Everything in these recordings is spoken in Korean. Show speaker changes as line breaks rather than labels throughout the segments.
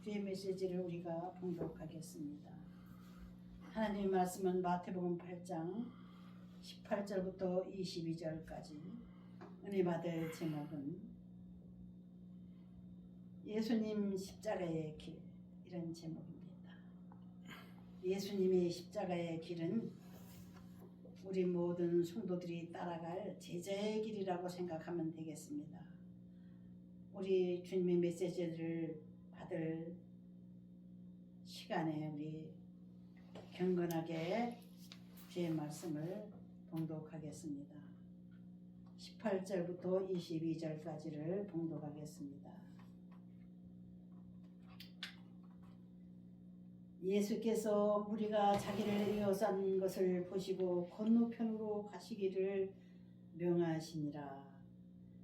주의 메시지를 우리가 봉독하겠습니다. 하나님의 말씀은 마태복음 8장 18절부터 22절까지. 은혜 받을 제목은 예수님 십자가의 길, 이런 제목입니다. 예수님의 십자가의 길은 우리 모든 성도들이 따라갈 제자의 길이라고 생각하면 되겠습니다. 우리 주님의 메시지를 받을 시간에 우리 경건하게 주의 말씀을 봉독하겠습니다. 18절부터 22절까지를 봉독하겠습니다. 예수께서 무리가 자기를 에워싼 것을 보시고 건너편으로 가시기를 명하시니라.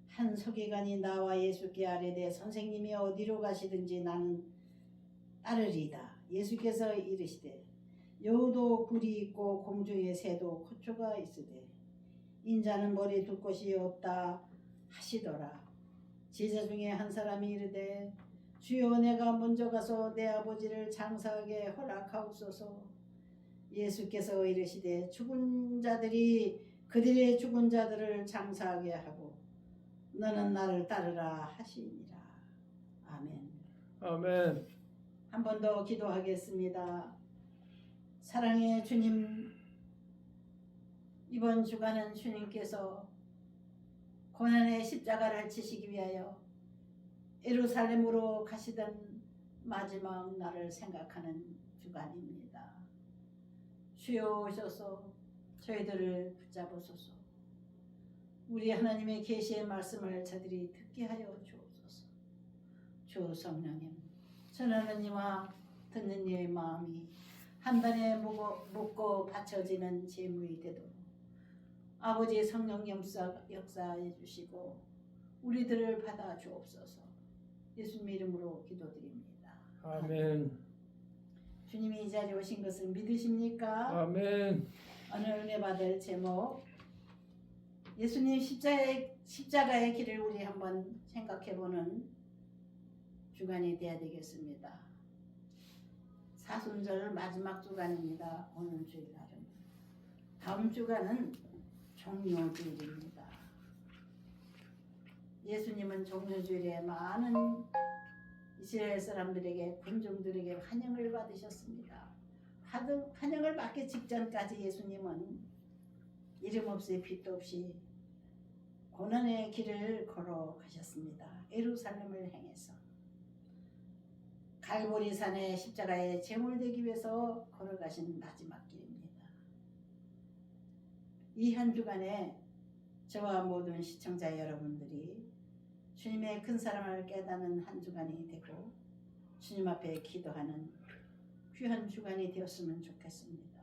한 서기관이 나와 예수께 아뢰되 선생님이 어디로 가시든지 나는 따르리이다. 예수께서 이르시되 여우도 굴이 있고 공중의 새도 거처가 있으되 인자는 머리 둘 곳이 없다 하시더라. 제자 중에 한 사람이 이르되 주여 내가 먼저 가서 내 아버지를 장사하게 허락하옵소서. 예수께서 이르시되 죽은 자들이 그들의 죽은 자들을 장사하게 하고 너는 나를 따르라 하시니라. 아멘.
아멘.
한 번 더 기도하겠습니다. 사랑의 주님, 이번 주간은 주님께서 고난의 십자가를 지시기 위하여 예루살렘으로 가시던 마지막 날을 생각하는 주간입니다. 주여 오셔서 저희들을 붙잡으소서. 우리 하나님의 계시의 말씀을 저들이 듣게 하여 주옵소서. 주 성령님, 전하는 이와 듣는 이의 마음이 한 단에 묻고 바쳐지는 제물이 되도록 아버지 성령 역사해 주시고 우리들을 받아 주옵소서. 예수님 이름으로 기도드립니다.
아멘.
주님이 이 자리에 오신 것을 믿으십니까?
아멘.
오늘 은혜 받을 제목, 예수님 십자가의 길을 우리 한번 생각해보는 주간이 되어야 되겠습니다. 사순절 마지막 주간입니다. 오늘 주일날은. 다음 주간은 종료주일입니다. 예수님은 종료주일에 많은 이스라엘 사람들에게, 군중들에게 환영을 받으셨습니다. 환영을 받기 직전까지 예수님은 이름 없이 빛도 없이 고난의 길을 걸어가셨습니다. 예루살렘을 향해서 갈보리산의 십자가에 제물되기 위해서 걸어가신 마지막 길입니다. 이 한 주간에 저와 모든 시청자 여러분들이 주님의 큰 사랑을 깨닫는 한 주간이 되고 주님 앞에 기도하는 귀한 주간이 되었으면 좋겠습니다.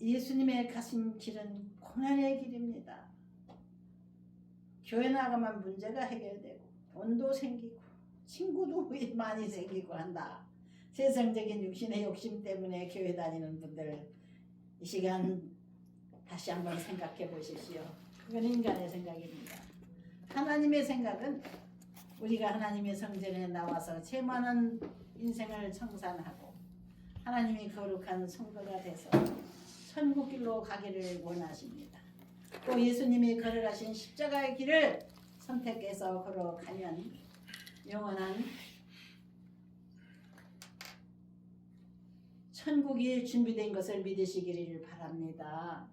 예수님의 가신 길은 고난의 길입니다. 교회 나가면 문제가 해결되고 돈도 생기고 친구도 많이 생기고 한다. 세상적인 육신의 욕심 때문에 교회 다니는 분들 이 시간 다시 한번 생각해 보십시오. 그건 인간의 생각입니다. 하나님의 생각은 우리가 하나님의 성전에 나와서 죄 많은 인생을 청산하고 하나님이 거룩한 성도가 돼서 천국길로 가기를 원하십니다. 또 예수님이 걸어가신 십자가의 길을 선택해서 걸어가면 영원한 천국이 준비된 것을 믿으시기를 바랍니다.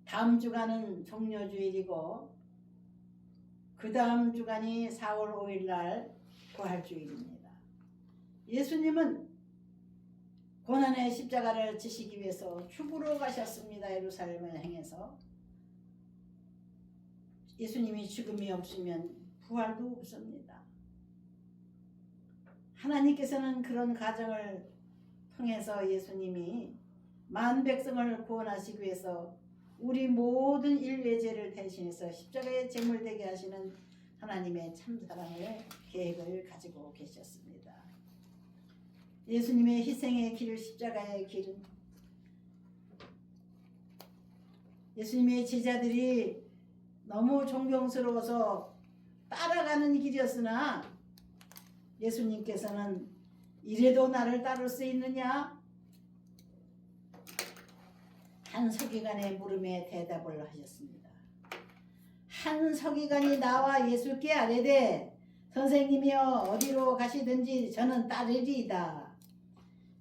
다음 주간은 종료주일이고 그 다음 주간이 4월 5일 날 부활주일입니다. 예수님은 고난의 십자가를 지시기 위해서 죽으러 가셨습니다. 예루살렘을 향해서. 예수님이 죽음이 없으면 부활도 없습니다. 하나님께서는 그런 과정을 통해서 예수님이 만 백성을 구원하시기 위해서 우리 모든 인류의 죄를 대신해서 십자가에 제물되게 하시는 하나님의 참사랑을 계획을 가지고 계셨습니다. 예수님의 희생의 길, 십자가의 길은 예수님의 제자들이 너무 존경스러워서 따라가는 길이었으나 예수님께서는 이래도 나를 따를 수 있느냐? 한 서기관의 물음에 대답을 하셨습니다. 한 서기관이 나와 예수께 아뢰되 선생님이여 어디로 가시든지 저는 따르리이다.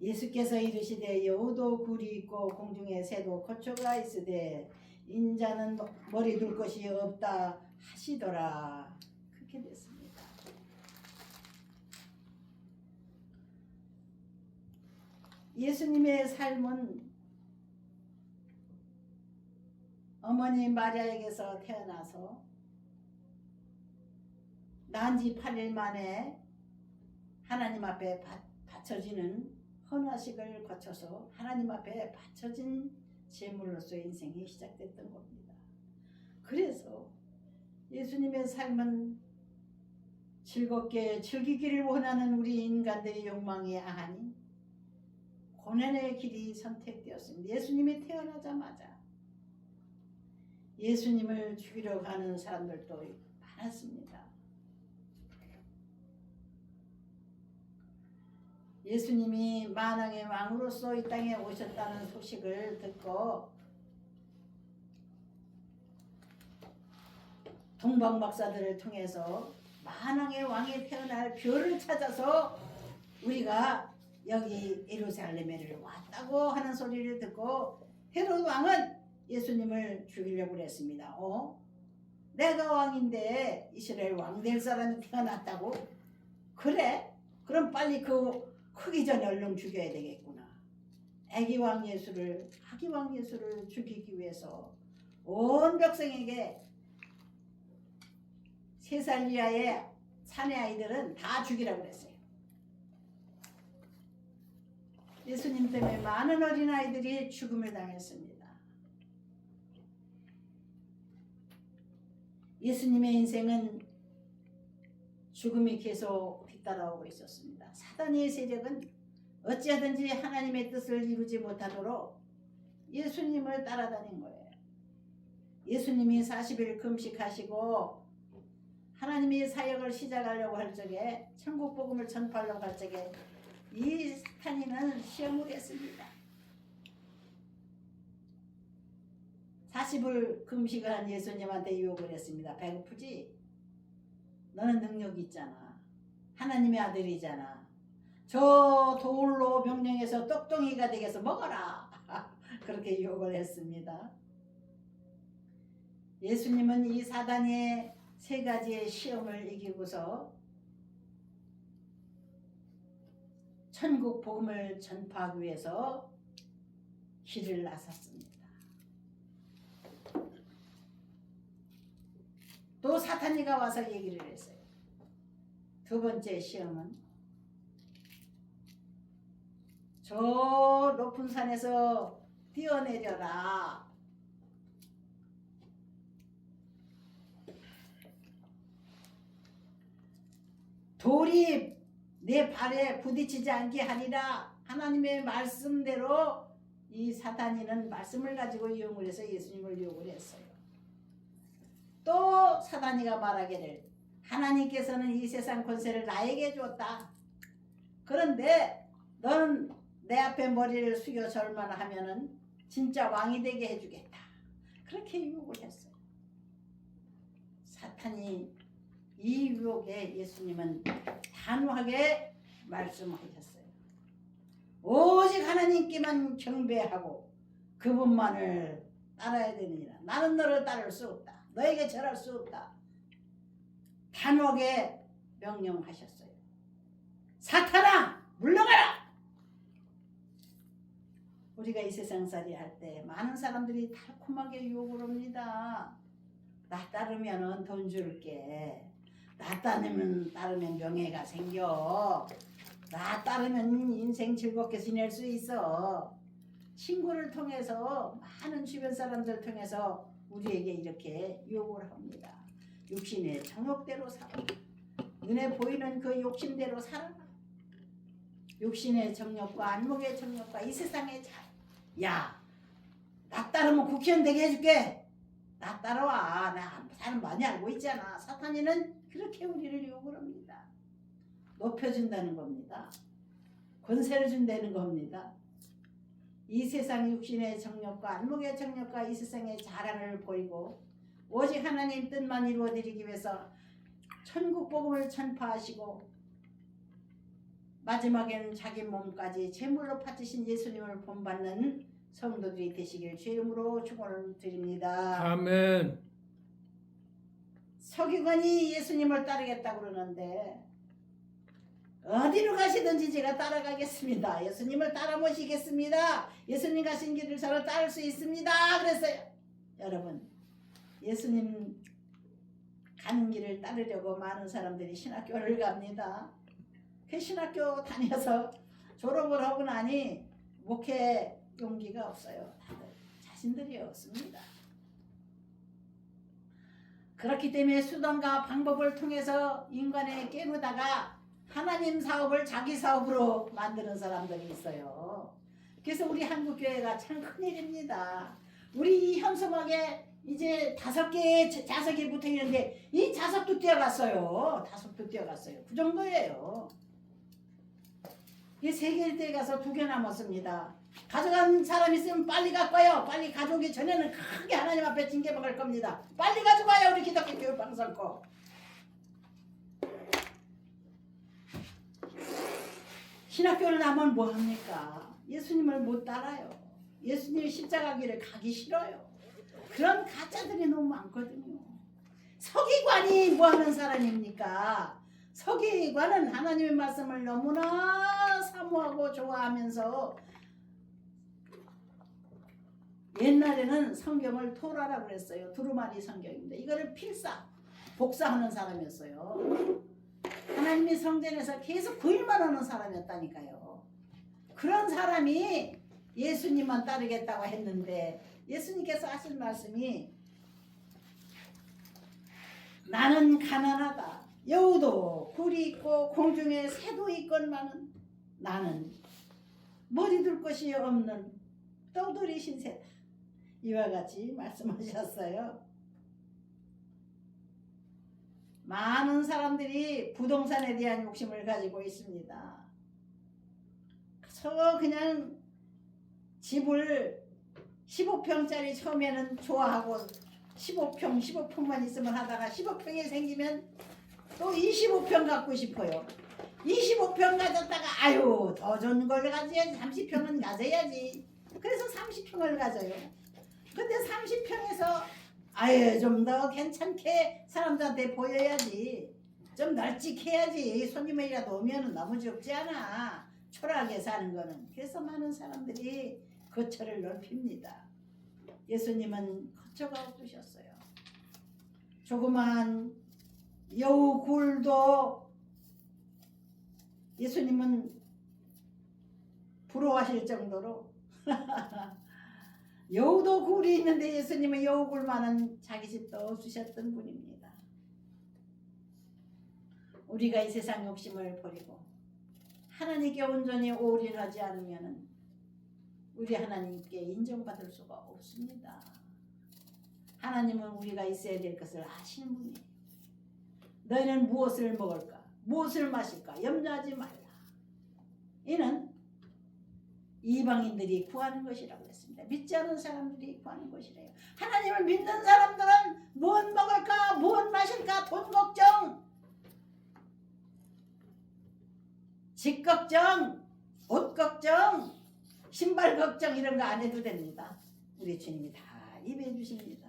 예수께서 이르시되 여우도 굴이 있고 공중에 새도 거처가 있으되 인자는 머리 둘 것이 없다 하시더라. 그렇게 됐습니다. 예수님의 삶은 어머니 마리아에게서 태어나서 난 지 8일 만에 하나님 앞에 바쳐지는 헌화식을 거쳐서 하나님 앞에 바쳐진 제물로서 인생이 시작됐던 겁니다. 그래서 예수님의 삶은 즐겁게 즐기기를 원하는 우리 인간들의 욕망이 아닌 고난의 길이 선택되었습니다. 예수님이 태어나자마자 예수님을 죽이러 가는 사람들도 많았습니다. 예수님이 만왕의 왕으로서 이 땅에 오셨다는 소식을 듣고 동방 박사들을 통해서 만왕의 왕이 태어날 별을 찾아서 우리가 여기 예루살렘에 왔다고 하는 소리를 듣고 헤롯 왕은 예수님을 죽이려고 했습니다. 내가 왕인데 이스라엘 왕 될 사람이 태어났다고? 그래? 그럼 빨리 그 크기 전에 얼른 죽여야 되겠구나. 아기 왕 예수를 죽이기 위해서 온 백성에게 3살 이하의 사내 아이들은 다 죽이라고 그랬어요. 예수님 때문에 많은 어린아이들이 죽음을 당했습니다. 예수님의 인생은 죽음이 계속 뒤따라오고 있었습니다. 사단의 세력은 어찌하든지 하나님의 뜻을 이루지 못하도록 예수님을 따라다닌 거예요. 예수님이 40일 금식하시고 하나님이 사역을 시작하려고 할 적에 천국 복음을 전파하려고 할 적에 이 사탄이는 시험을 했습니다. 40일 금식을 한 예수님한테 유혹을 했습니다. 배고프지? 너는 능력이 있잖아. 하나님의 아들이잖아. 저 돌로 명령해서 떡덩이가 되게 해서 먹어라. 그렇게 유혹을 했습니다. 예수님은 이 사단의 3가지의 시험을 이기고서 천국 복음을 전파하기 위해서 길을 나섰습니다. 또 사탄이가 와서 얘기를 했어요. 2번째 시험은 저 높은 산에서 뛰어내려라. 돌이 내 발에 부딪히지 않게 하리라. 하나님의 말씀대로 이 사탄이는 말씀을 가지고 이용을 해서 예수님을 유혹을 했어요. 또 사탄이가 말하기를 하나님께서는 이 세상 권세를 나에게 줬다. 그런데 너는 내 앞에 머리를 숙여 절만 하면은 진짜 왕이 되게 해주겠다. 그렇게 유혹을 했어요. 사탄이 이 유혹에 예수님은 단호하게 말씀하셨어요. 오직 하나님께만 경배하고 그분만을 따라야 되느니라. 나는 너를 따를 수 없다. 너에게 절할 수 없다. 단호하게 명령하셨어요. 사탄아 물러가라. 우리가 이 세상살이 할 때 많은 사람들이 달콤하게 유혹을 합니다. 나 따르면 돈 줄게. 나 따르면 명예가 생겨. 나 따르면 인생 즐겁게 지낼 수 있어. 친구를 통해서 많은 주변 사람들 통해서 우리에게 이렇게 유혹을 합니다. 육신의 정욕대로 살아. 눈에 보이는 그 욕심대로 살아라. 육신의 정욕과 안목의 정욕과 이 세상의 야 나 따르면 국회의원 되게 해줄게. 나 따라와. 나 사람 많이 알고 있잖아. 사탄이는 그렇게 우리를 유혹을 합니다. 높여준다는 겁니다. 권세를 준다는 겁니다. 이 세상 육신의 정욕과 안목의 정욕과 이 세상의 자랑을 버리고 오직 하나님 뜻만 이루어드리기 위해서 천국 복음을 전파하시고 마지막에는 자기 몸까지 제물로 바치신 예수님을 본받는 성도들이 되시길 주 이름으로 축원을 드립니다.
아멘.
서기관이 예수님을 따르겠다고 그러는데 어디로 가시든지 제가 따라가겠습니다. 예수님을 따라 모시겠습니다. 예수님 가신 길을 저를 따를 수 있습니다. 그랬어요. 여러분, 예수님 가는 길을 따르려고 많은 사람들이 신학교를 갑니다. 그 신학교 다녀서 졸업을 하고 나니 목회 용기가 없어요. 다들 자신들이 없습니다. 그렇기 때문에 수단과 방법을 통해서 인간에 깨우다가 하나님 사업을 자기 사업으로 만드는 사람들이 있어요. 그래서 우리 한국교회가 참 큰일입니다. 우리 이 현수막에 이제 5개의 자석이 붙어있는데 이 자석도 뛰어갔어요. 5도 뛰어갔어요. 그 정도예요. 이 3개일 때 가서 2개 남았습니다. 가져간 사람 있으면 빨리 갖고 와요. 빨리 가져오기 전에는 크게 하나님 앞에 징계 먹을 겁니다. 빨리 가져가요. 우리 기독교 교육 방송 거. 신학교를 나면 뭐합니까? 예수님을 못 따라요. 예수님의 십자가 길을 가기 싫어요. 그런 가짜들이 너무 많거든요. 서기관이 뭐하는 사람입니까? 서기관은 하나님의 말씀을 너무나 사모하고 좋아하면서 옛날에는 성경을 토라라고 그랬어요. 두루마리 성경인데 이거를 필사, 복사하는 사람이었어요. 하나님의 성전에서 계속 그 일만 하는 사람이었다니까요. 그런 사람이 예수님만 따르겠다고 했는데 예수님께서 하신 말씀이 나는 가난하다. 여우도 굴이 있고 공중에 새도 있건만은 나는 머리 둘 것이 없는 떠돌이 신세다. 이와 같이 말씀하셨어요. 많은 사람들이 부동산에 대한 욕심을 가지고 있습니다. 그냥 집을 15평짜리 처음에는 좋아하고 15평만 있으면 하다가 15평이 생기면 또 25평 갖고 싶어요. 25평 가졌다가 아유 더 좋은 걸 가져야지. 30평은 가져야지. 그래서 30평을 가져요. 근데 30평에서 아유 좀 더 괜찮게 사람들한테 보여야지. 좀 널찍해야지. 손님이라도 오면 너무 적지 않아. 초라하게 사는 거는. 그래서 많은 사람들이 거처를 넓힙니다. 예수님은 거처가 없으셨어요. 조그만 여우 굴도 예수님은 부러워하실 정도로 여우도 굴이 있는데 예수님은 여우 굴만한 자기 집도 주셨던 분입니다. 우리가 이 세상 욕심을 버리고 하나님께 온전히 올인하지 않으면 우리 하나님께 인정받을 수가 없습니다. 하나님은 우리가 있어야 될 것을 아시는 분이에요. 너희는 무엇을 먹을까? 무엇을 마실까? 염려하지 말라. 이는 이방인들이 구하는 것이라고 했습니다. 믿지 않은 사람들이 구하는 것이래요. 하나님을 믿는 사람들은 무엇 먹을까? 무엇 마실까? 돈 걱정, 집 걱정, 옷 걱정, 신발 걱정 이런 거 안 해도 됩니다. 우리 주님이 다 입해 주십니다.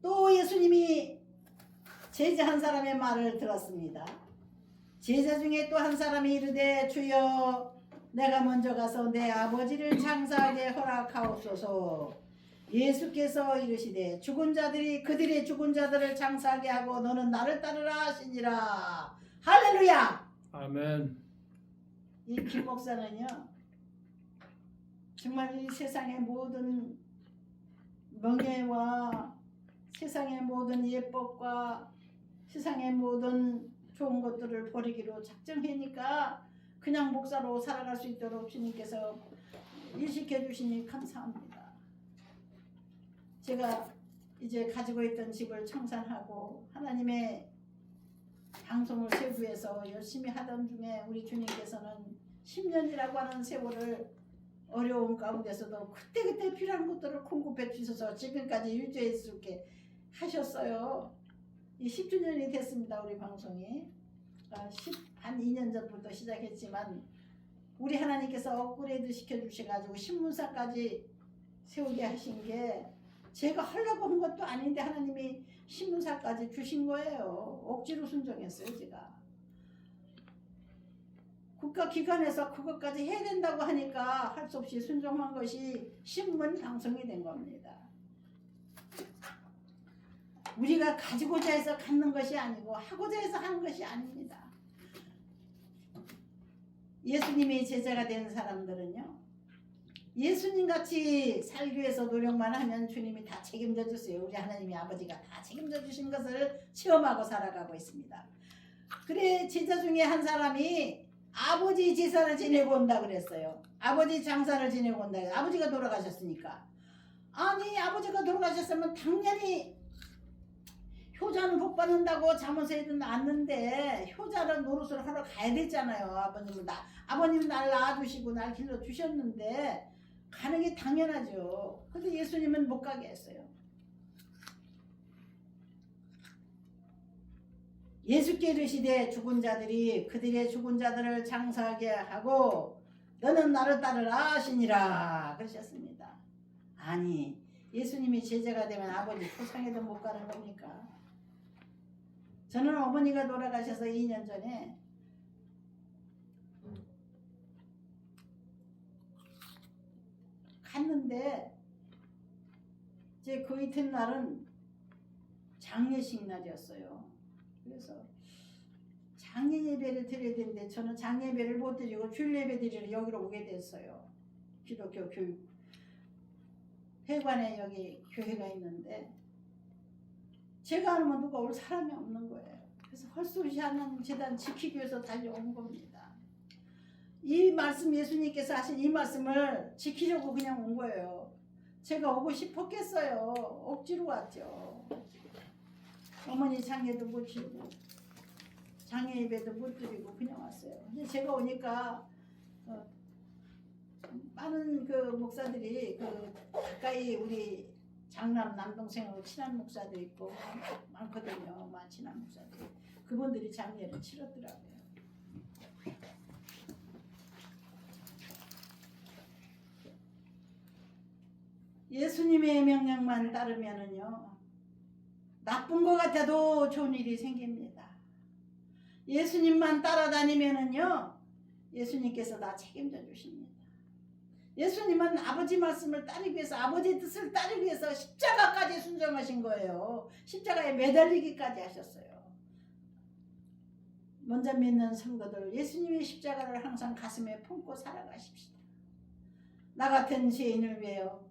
또 예수님이 제자 한 사람의 말을 들었습니다. 제자 중에 또 한 사람이 이르되 주여 내가 먼저 가서 내 아버지를 장사하게 허락하옵소서. 예수께서 이르시되 죽은 자들이 그들의 죽은 자들을 장사하게 하고 너는 나를 따르라 하시니라. 할렐루야.
아멘.
이 김 목사는요 정말 이 세상의 모든 명예와 세상의 모든 예법과 세상의 모든 좋은 것들을 버리기로 작정하니까 그냥 목사로 살아갈 수 있도록 주님께서 일시켜 주시니 감사합니다. 제가 이제 가지고 있던 집을 청산하고 하나님의 방송을 세우기 위해서 열심히 하던 중에 우리 주님께서는 10년이라고 하는 세월을 어려운 가운데서도 그때그때 필요한 것들을 공급해 주셔서 지금까지 유지할 수 있게 하셨어요. 이 10주년이 됐습니다. 우리 방송이 한 2년 전부터 시작했지만 우리 하나님께서 업그레이드 시켜주셔가지고 신문사까지 세우게 하신 게 제가 하려고 한 것도 아닌데 하나님이 신문사까지 주신 거예요. 억지로 순종했어요. 제가 국가기관에서 그것까지 해야 된다고 하니까 할 수 없이 순종한 것이 신문 방송이 된 겁니다. 우리가 가지고자 해서 갖는 것이 아니고 하고자 해서 하는 것이 아닙니다. 예수님이 제자가 된 사람들은요, 예수님같이 살기 위해서 노력만 하면 주님이 다 책임져 주세요. 우리 하나님이 아버지가 다 책임져 주신 것을 체험하고 살아가고 있습니다. 그래 제자 중에 한 사람이 아버지 제사를 지내고 온다 그랬어요. 아버지 장사를 지내고 온다. 아버지가 돌아가셨으니까. 아니 아버지가 돌아가셨으면 당연히 효자는 복 받는다고 자문서에도 났는데 효자는 노릇을 하러 가야 되잖아요. 아버님은 날 낳아주시고 날 길러주셨는데 가는 게 당연하죠. 근데 예수님은 못 가게 했어요. 예수께 이르시되 죽은 자들이 그들의 죽은 자들을 장사하게 하고 너는 나를 따르라 하시니라 그러셨습니다. 아니 예수님이 제자가 되면 아버지 포상에도 못 가는 겁니까? 저는 어머니가 돌아가셔서 2년 전에 갔는데 이제 그 이튿날은 장례식 날이었어요. 그래서 장례 예배를 드려야 되는데 저는 장례 예배를 못 드리고 주일 예배 드리러 여기로 오게 됐어요. 기독교 교육 회관에 여기 교회가 있는데 제가 하면 누가 올 사람이 없는 거예요. 그래서 헐수시 하는 재단 지키기 위해서 달려온 겁니다. 이 말씀 예수님께서 하신 이 말씀을 지키려고 그냥 온 거예요. 제가 오고 싶었겠어요. 억지로 왔죠. 어머니 장례도 못 치고 장례 예배도 못 드리고 그냥 왔어요. 근데 제가 오니까 많은 그 목사들이 그 가까이 우리 장남 남동생하고 친한 목사도 있고 많거든요. 친한 목사들이 그분들이 장례를 치렀더라고요. 예수님의 명령만 따르면은요 나쁜 것 같아도 좋은 일이 생깁니다. 예수님만 따라다니면은요 예수님께서 다 책임져 주십니다. 예수님은 아버지 말씀을 따르기 위해서 아버지 뜻을 따르기 위해서 십자가까지 순종하신 거예요. 십자가에 매달리기까지 하셨어요. 먼저 믿는 성도들 예수님의 십자가를 항상 가슴에 품고 살아가십시다. 나 같은 죄인을 위하여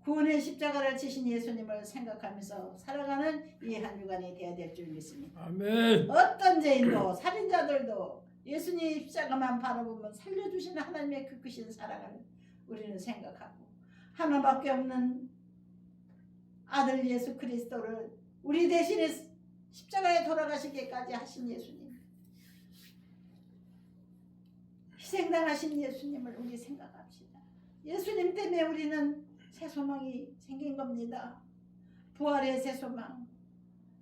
구원의 십자가를 지신 예수님을 생각하면서 살아가는 이 한 주간이 되어야 될 줄 믿습니다.
아멘.
어떤 죄인도 살인자들도 예수님 십자가만 바라보면 살려주시는 하나님의 그 크신 사랑을 우리는 생각하고 하나밖에 없는 아들 예수 그리스도를 우리 대신에 십자가에 돌아가시기까지 하신 예수님, 희생당하신 예수님을 우리 생각합시다. 예수님 때문에 우리는 새 소망이 생긴 겁니다. 부활의 새 소망,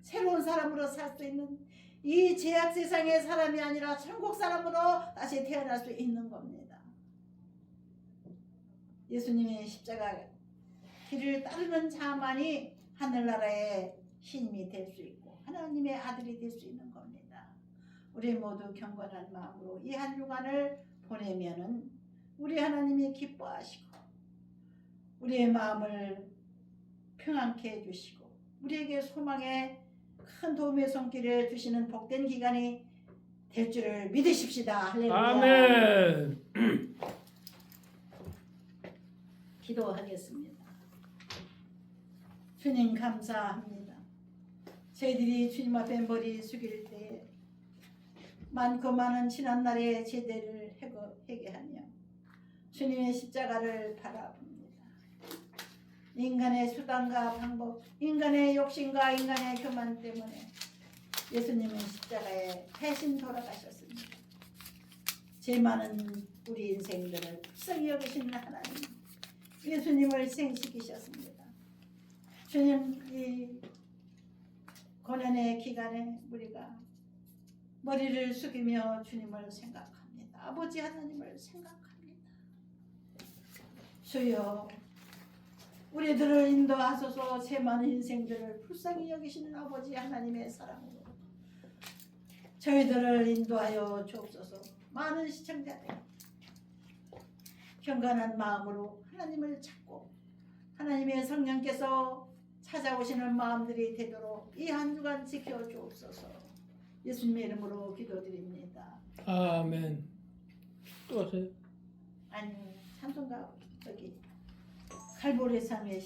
새로운 사람으로 살 수 있는 이 죄악 세상의 사람이 아니라 천국 사람으로 다시 태어날 수 있는 겁니다. 예수님의 십자가 길을 따르는 자만이 하늘나라의 신임이 될 수 있고 하나님의 아들이 될 수 있는 겁니다. 우리 모두 경건한 마음으로 이 한 주간을 보내면은 우리 하나님이 기뻐하시고 우리의 마음을 평안케 해주시고 우리에게 소망의 큰 도움의 손길을 주시는 복된 기간이 될 줄을 믿으십시다. 할렐루야.
아멘.
기도하겠습니다. 주님 감사합니다. 저희들이 주님 앞에 머리 숙일 때 많고 많은 지난날의 제대를 회개하며 주님의 십자가를 바라봅니다. 인간의 수단과 방법, 인간의 욕심과 인간의 교만 때문에 예수님은 십자가에 대신 돌아가셨습니다. 죄 많은 우리 인생들을 불쌍히 여기시는 하나님, 예수님을 생시키셨습니다. 주님, 이 고난의 기간에 우리가 머리를 숙이며 주님을 생각합니다. 아버지 하나님을 생각합니다. 주여, 우리들을 인도하소서. 죄 많은 인생들을 불쌍히 여기시는 아버지 하나님의 사랑으로 저희들을 인도하여 주옵소서. 많은 시청자들 경건한 마음으로 하나님을 찾고 하나님의 성령께서 찾아오시는 마음들이 되도록 이 한 주간 지켜 주옵소서. 예수님의 이름으로 기도드립니다.
아멘. 또 하세요.
아니, 찬송가 저기 칼보리 산에